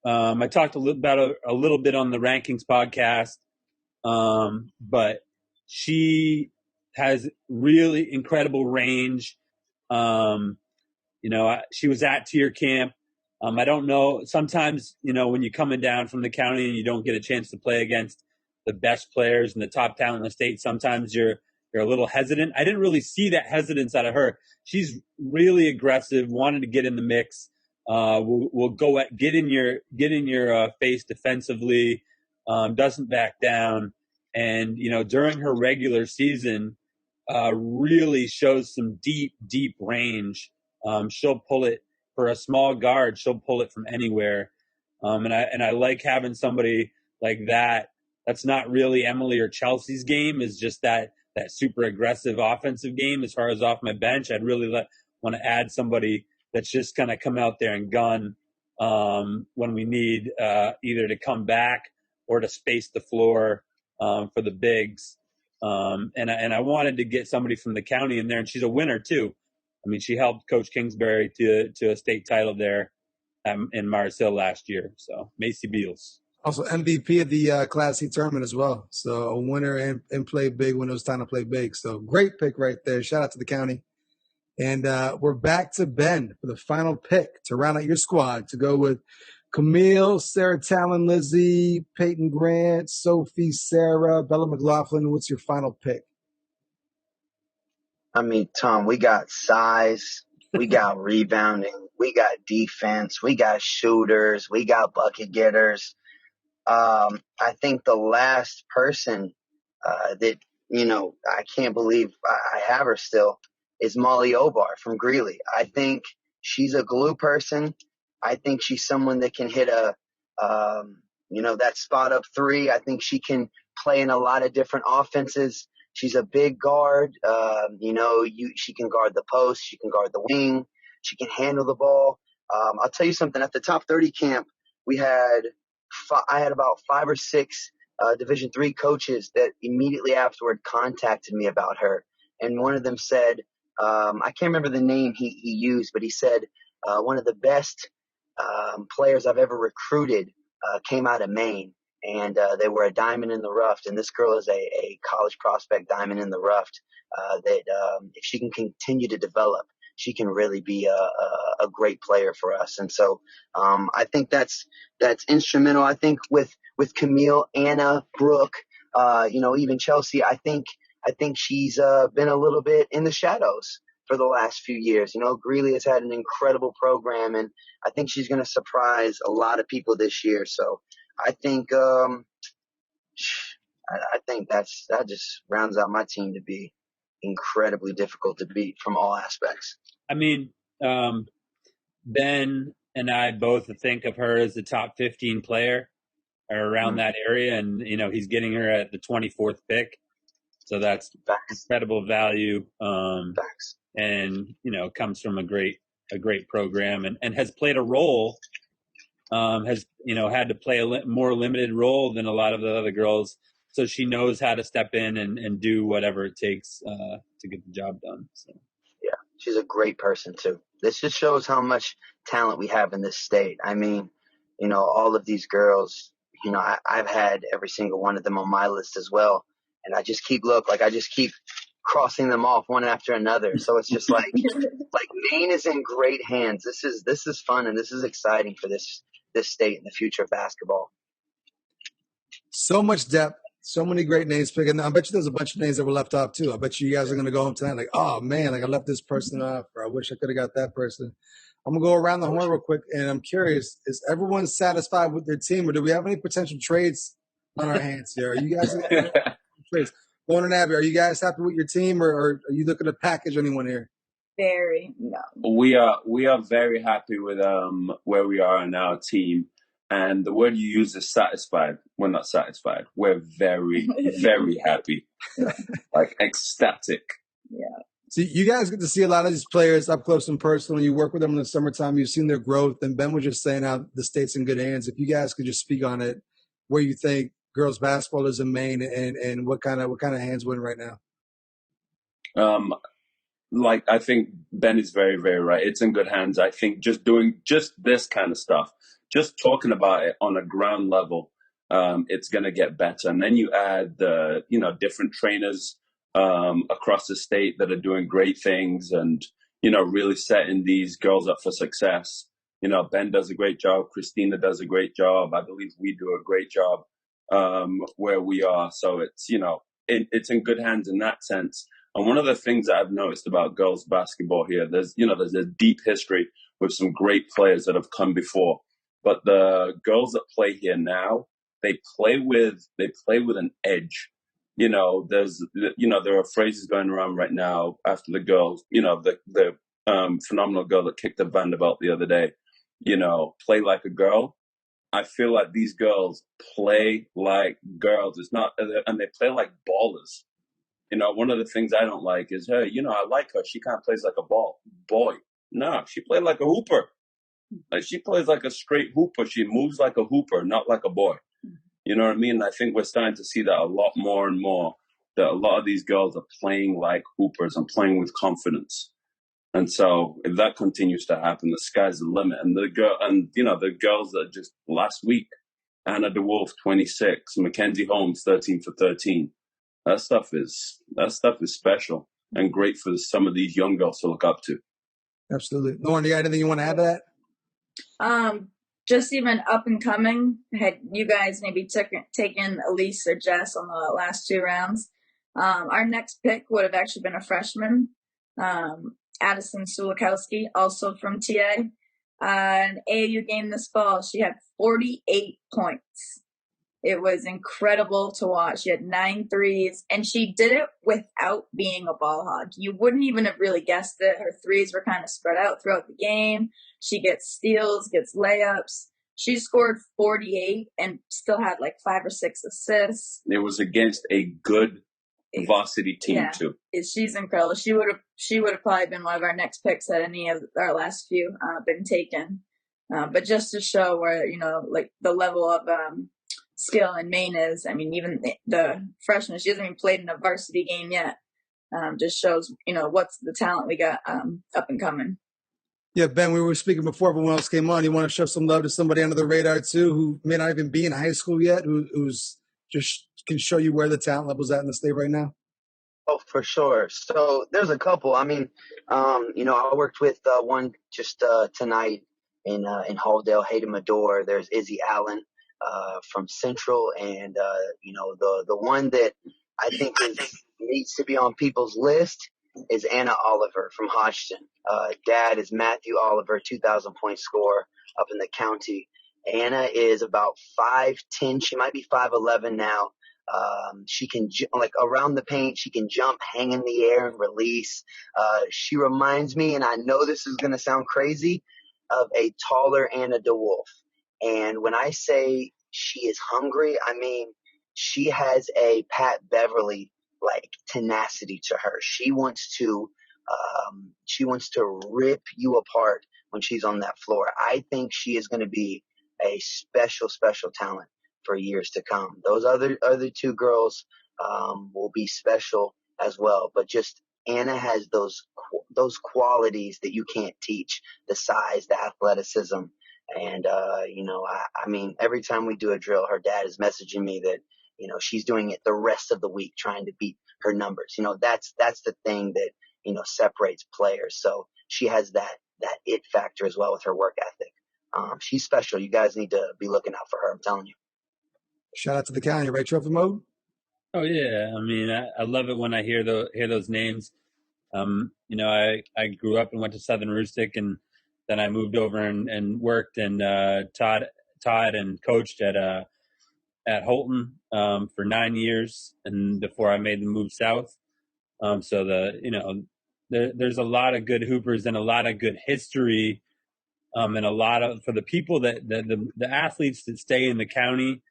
I talked a little bit on the rankings podcast, but she has really incredible range. She was at Teer camp. I don't know. Sometimes, when you're coming down from the county and you don't get a chance to play against the best players and the top talent in the state, sometimes you're a little hesitant. I didn't really see that hesitance out of her. She's really aggressive, wanted to get in the mix. Will go get in your face defensively. Doesn't back down, and during her regular season, really shows some deep range. She'll pull it for a small guard. She'll pull it from anywhere. And I like having somebody like that. That's not really Emily or Chelsea's game. Is just that super aggressive offensive game. As far as off my bench, I'd really want to add somebody that's just going to come out there and gun when we need either to come back or to space the floor for the bigs. And I wanted to get somebody from the county in there, and she's a winner too. I mean, she helped Coach Kingsbury to a state title there in Mars Hill last year. So Macy Beals. Also MVP of the Class C tournament as well. So a winner and play big when it was time to play big. So great pick right there. Shout out to the county. And we're back to Ben for the final pick to round out your squad to go with Camille, Sarah Talon, Lizzie, Peyton Grant, Sophie, Sarah, Bella McLaughlin. What's your final pick? I mean, Tom, we got size, we got rebounding, we got defense, we got shooters, we got bucket getters. I think the last person that, I can't believe I have her still is Molly Obar from Greeley. I think she's a glue person. I think she's someone that can hit that spot up three. I think she can play in a lot of different offenses. She's a big guard. She can guard the post. She can guard the wing. She can handle the ball. I'll tell you something. At the top 30 camp, I had about 5 or 6 Division III coaches that immediately afterward contacted me about her. And one of them said, I can't remember the name he used, but he said one of the best players I've ever recruited came out of Maine. And they were a diamond in the rough. And this girl is a college prospect diamond in the rough that if she can continue to develop, she can really be a great player for us. And so I think that's instrumental. I think with Camille, Anna, Brooke, even Chelsea, I think she's been a little bit in the shadows for the last few years. Greeley has had an incredible program, and I think she's going to surprise a lot of people this year. So I think I think that just rounds out my team to be incredibly difficult to beat from all aspects. I mean, Ben and I both think of her as the top 15 player or around that area, and he's getting her at the 24th pick, so that's incredible value. And comes from a great program, and has played a role. Has had to play a more limited role than a lot of the other girls, so she knows how to step in and do whatever it takes to get the job done. So. Yeah, she's a great person too. This just shows how much talent we have in this state. I mean, all of these girls, I've had every single one of them on my list as well, and I just keep crossing them off one after another. So it's just like Maine is in great hands. This is fun, and this is exciting for this state and the future of basketball. So much depth, so many great names picking. I bet you there's a bunch of names that were left off too. I bet you guys are going to go home tonight like, oh man, I left this person off, or I wish I could have got that person. I'm going to go around the horn real quick, and I'm curious, is everyone satisfied with their team, or do we have any potential trades on our hands here? Are you guys trades? Lauren and Abby, are you guys happy with your team, or are you looking to package anyone here? Very, no. We are very happy with where we are in our team. And the word you use is satisfied. We're not satisfied. We're very, very happy. Like ecstatic. Yeah. So you guys get to see a lot of these players up close and personal. You work with them in the summertime. You've seen their growth. And Ben was just saying how the state's in good hands. If you guys could just speak on it, where you think girls basketball is in Maine, and what kind of hands we're in right now. Like, I think Ben is very, very right. It's in good hands. I think just doing just this kind of stuff, just talking about it on a ground level, it's going to get better. And then you add the, different trainers across the state that are doing great things and, really setting these girls up for success. Ben does a great job. Christina does a great job. I believe we do a great job where we are. So it's, it's in good hands in that sense. And one of the things that I've noticed about girls basketball here, there's a deep history with some great players that have come before. But the girls that play here now, they play with an edge. There are phrases going around right now after the girls, the phenomenal girl that kicked the Vanderbilt the other day, play like a girl. I feel like these girls play like girls. And they play like ballers. One of the things I don't like is, hey, I like her. She kind of plays like a boy. No, she played like a hooper. Like, she plays like a straight hooper. She moves like a hooper, not like a boy. You know what I mean? I think we're starting to see that a lot more and more, that a lot of these girls are playing like hoopers and playing with confidence. And so if that continues to happen, the sky's the limit. And the girls that just last week, Anna DeWolf, 26, Mackenzie Holmes, 13 for 13. That stuff is special and great for some of these young girls to look up to. Absolutely. Lauren, you got anything you want to add to that? Just even up and coming, had you guys maybe taken Elise or Jess on the last 2 rounds, our next pick would have actually been a freshman, Addison Sulikowski, also from TA. An AAU game this fall, she had 48 points. It was incredible to watch. She had 9 threes, and she did it without being a ball hog. You wouldn't even have really guessed it. Her threes were kind of spread out throughout the game. She gets steals, gets layups. She scored 48 and still had like 5 or 6 assists. It was against a good varsity team too. She's incredible. She would have probably been one of our next picks had any of our last few been taken. But just to show where, like the level of skill in Maine is, I mean, even the freshman, she hasn't even played in a varsity game yet. Just shows, what's the talent we got up and coming. Yeah, Ben, we were speaking before everyone else came on. You want to show some love to somebody under the radar too, who may not even be in high school yet, who's just can show you where the talent level's at in the state right now? Oh, for sure. So there's a couple. I mean, I worked with one just tonight in Halldale, Hayden Madore. There's Izzy Allen from Central, and the one that I think needs to be on people's list is Anna Oliver from Hodgson. Dad is Matthew Oliver, 2,000-point scorer up in the county. Anna is about 5'10". She might be 5'11" now. She can like around the paint. She can jump, hang in the air, and release. She reminds me, and I know this is going to sound crazy, of a taller Anna DeWolf. And when I say she is hungry, I mean she has a Pat Beverly like tenacity to her. She wants to rip you apart when she's on that floor. I think she is going to be a special talent for years to come. Those other 2 girls will be special as well. But just Anna has those qualities that you can't teach: the size, the athleticism, and I mean, every time we do a drill, her dad is messaging me that she's doing it the rest of the week, trying to beat her numbers. That's the thing that separates players. So she has that it factor as well with her work ethic. She's special. You guys need to be looking out for her. I'm telling you. Shout out to the county, right, Trophy Mode? Oh yeah, I mean, I love it when I hear those names. I grew up and went to Southern Rustic, and then I moved over and worked and taught and coached at Holton for 9 years, and before I made the move south. So there's a lot of good hoopers and a lot of good history And a lot of, for the people the athletes that stay in the county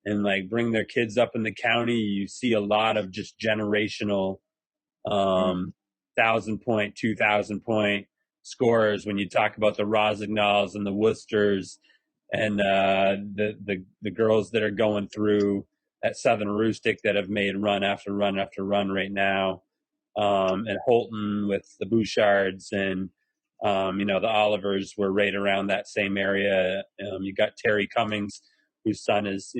and like bring their kids up in the county, you see a lot of just generational 1,000-point, 2,000-point scorers when you talk about the Rosignolls and the Worcesters and the girls that are going through at Southern Rustic that have made run after run after run right now, and Holton with the Bouchards and the Olivers were right around that same area. You got Terry Cummings, whose son is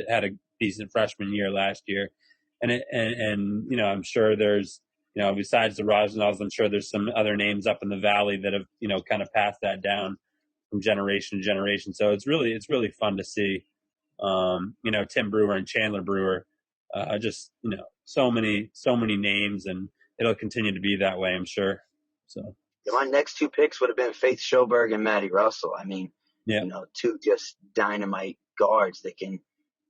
had a decent freshman year last year, and I'm sure there's besides the Rosnells, I'm sure there's some other names up in the valley that have kind of passed that down from generation to generation. So it's really fun to see. Tim Brewer and Chandler Brewer, just so many names, and it'll continue to be that way, I'm sure. So my next two picks would have been Faith Schoberg and Maddie Russell. I mean, two just dynamite guards that can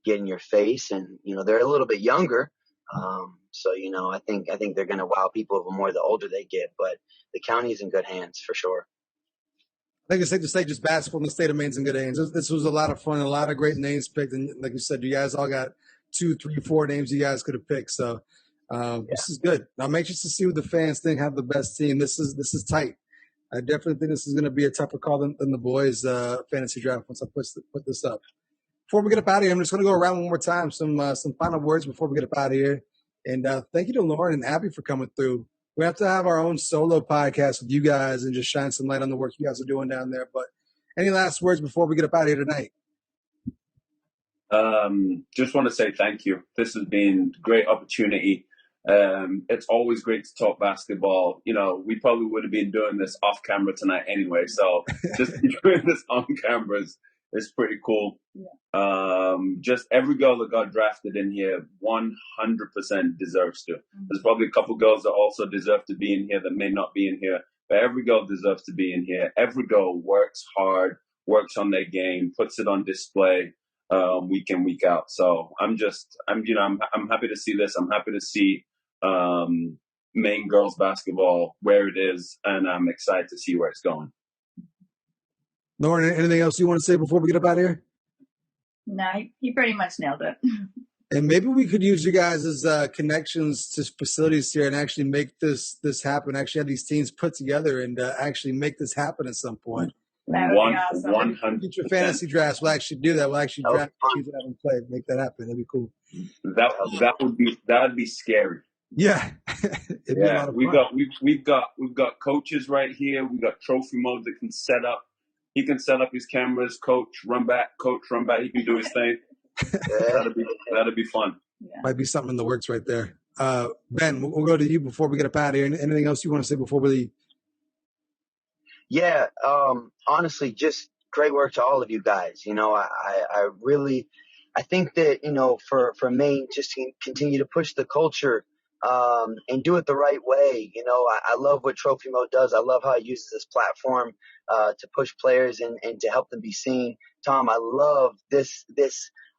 get in your face, and they're a little bit younger. So I think they're going to wow people even more the older they get. But the county is in good hands for sure. I think it's safe to say just basketball in the state of Maine's in good hands. This was a lot of fun, a lot of great names picked, and like you said, you guys all got 2, 3, 4 names you guys could have picked. So this is good. I'm anxious to see what the fans think have the best team. This is tight. I definitely think this is going to be a tougher call than the boys' fantasy draft once I put this up. Before we get up out of here, I'm just going to go around one more time, some final words before we get up out of here. And thank you to Lauren and Abby for coming through. We have to have our own solo podcast with you guys and just shine some light on the work you guys are doing down there. But any last words before we get up out of here tonight? Just want to say thank you. This has been a great opportunity. It's always great to talk basketball. We probably would have been doing this off camera tonight anyway. So just doing this on cameras is pretty cool. Just every girl that got drafted in here 100% deserves to. There's probably a couple girls that also deserve to be in here that may not be in here, but every girl deserves to be in here. Every girl works hard, works on their game, puts it on display week in, week out. So I'm happy to see this. I'm happy to see Maine girls basketball where it is, and I'm excited to see where it's going. Lauren, anything else you want to say before we get up out of here? No, he pretty much nailed it. And maybe we could use you guys as connections to facilities here and actually make this happen. Actually have these teams put together and actually make this happen at some point. That would be awesome. 100%. Future fantasy drafts will actually do that. We'll actually draft teams that haven't played, make that happen. That'd be cool. That would be scary. Yeah. Yeah. We've got coaches right here. We've got trophy mode that can set up. He can set up his cameras, coach, run back. He can do his thing. That'd be fun. Yeah. Might be something in the works right there. Ben, we'll go to you before we get up out of here. Anything else you want to say before we leave? Yeah, honestly, just great work to all of you guys. I think that, for Maine, just to continue to push the culture and do it the right way. I love what Trophy Mode does. I love how it uses this platform to push players and to help them be seen. Tom, I love this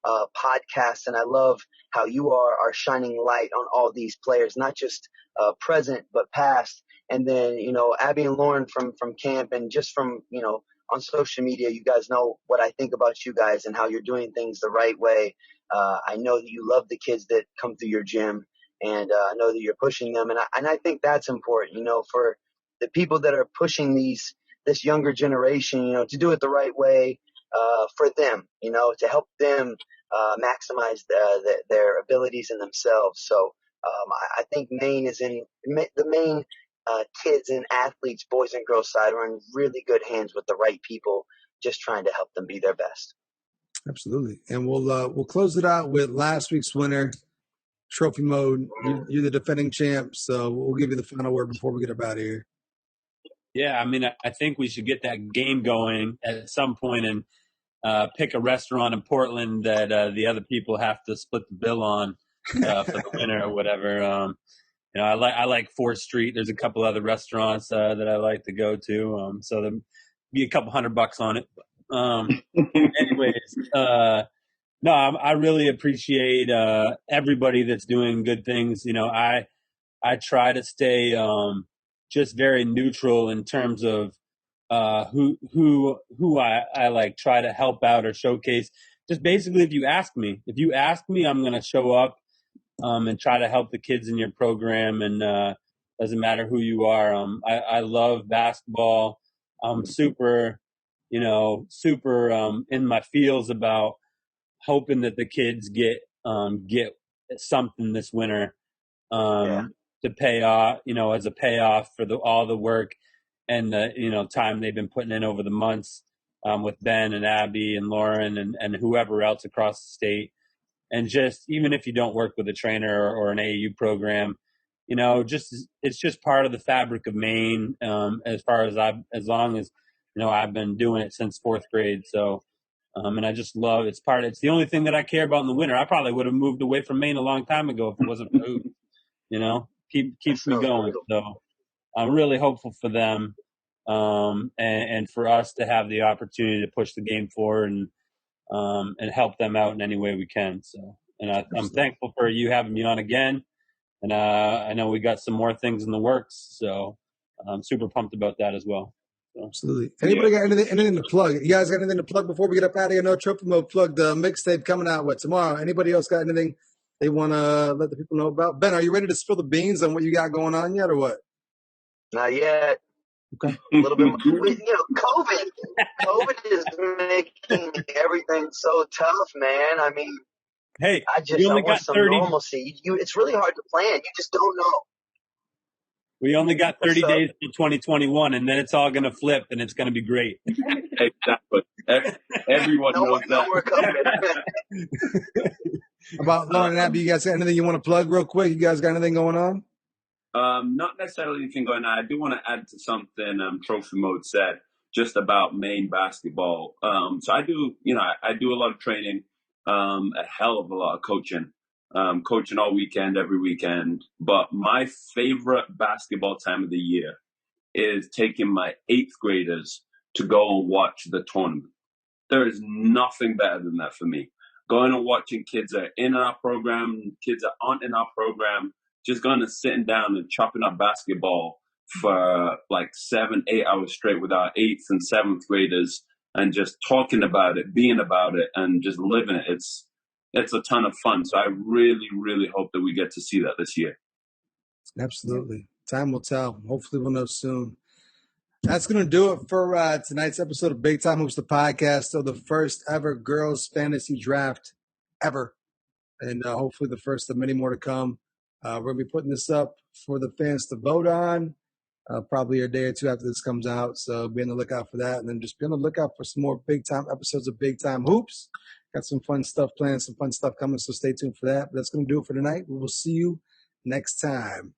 podcast, and I love how you are shining light on all these players, not just present but past. And then, Abby and Lauren from camp, and just from, on social media, you guys know what I think about you guys and how you're doing things the right way. I know that you love the kids that come through your gym, and I know that you're pushing them. And I think that's important, for the people that are pushing this younger generation, to do it the right way for them, to help them maximize their abilities in themselves. So I think Maine is in the Maine kids and athletes, boys and girls side, are in really good hands with the right people, just trying to help them be their best. Absolutely. And we'll close it out with last week's winner, Trophy Mode. You're the defending champ, so we'll give you the final word before we get up out of here. Yeah, I mean, I think we should get that game going at some point and pick a restaurant in Portland that the other people have to split the bill on for the winner or whatever. I like 4th Street. There's a couple other restaurants that I like to go to. So there'll be a couple $100 on it. Anyways, no, I really appreciate everybody that's doing good things. I try to stay just very neutral in terms of who I like try to help out or showcase. Just basically, if you ask me, I'm going to show up and try to help the kids in your program. And doesn't matter who you are. I love basketball. I'm super in my feels about hoping that the kids get something this winter to pay off, as a payoff for all the work and the time they've been putting in over the months with Ben and Abby and Lauren and whoever else across the state. And just even if you don't work with a trainer or an AAU program, it's just part of the fabric of Maine. As long as I've been doing it since fourth grade. So, and I just love it's the only thing that I care about in the winter. I probably would have moved away from Maine a long time ago if it wasn't for hoops. Keeps me going. So I'm really hopeful for them, and for us to have the opportunity to push the game forward and help them out in any way we can. So, and I'm thankful for you having me on again. And I know we got some more things in the works, so I'm super pumped about that as well. So, absolutely. Anybody got anything to plug? You guys got anything to plug before we get up out of here? No Trophy Mode plug the mixtape coming out tomorrow. Anybody else got anything they want to let the people know about? Ben, are you ready to spill the beans on what you got going on yet, or what? Not yet. Okay. A little bit more. COVID is making everything so tough, man. I mean, hey, I want some normalcy. It's really hard to plan. You just don't know. We only got 30 days to 2021, and then it's all going to flip, and it's going to be great. Exactly. Everyone knows that. We're coming. About Lauren and Abby, you guys got anything you want to plug real quick? You guys got anything going on? Not necessarily anything going on. I do want to add to something Trophy Mode said just about Maine basketball. So I do, I do a lot of training, a hell of a lot of coaching. Coaching all weekend, every weekend. But my favorite basketball time of the year is taking my 8th graders to go and watch the tournament. There is nothing better than that for me. Going and watching kids that are in our program, kids that aren't in our program, just going and sitting down and chopping up basketball for like 7-8 hours straight with our 8th and 7th graders and just talking about it, being about it, and just living it. It's a ton of fun. So I really, really hope that we get to see that this year. Absolutely. Time will tell. Hopefully we'll know soon. That's going to do it for tonight's episode of Big Time Hoops, the podcast. So the first ever girls fantasy draft ever. And hopefully the first of many more to come. We're going to be putting this up for the fans to vote on probably a day or two after this comes out. So be on the lookout for that. And then just be on the lookout for some more Big Time episodes of Big Time Hoops. Got some fun stuff planned, some fun stuff coming. So stay tuned for that. But that's going to do it for tonight. We will see you next time.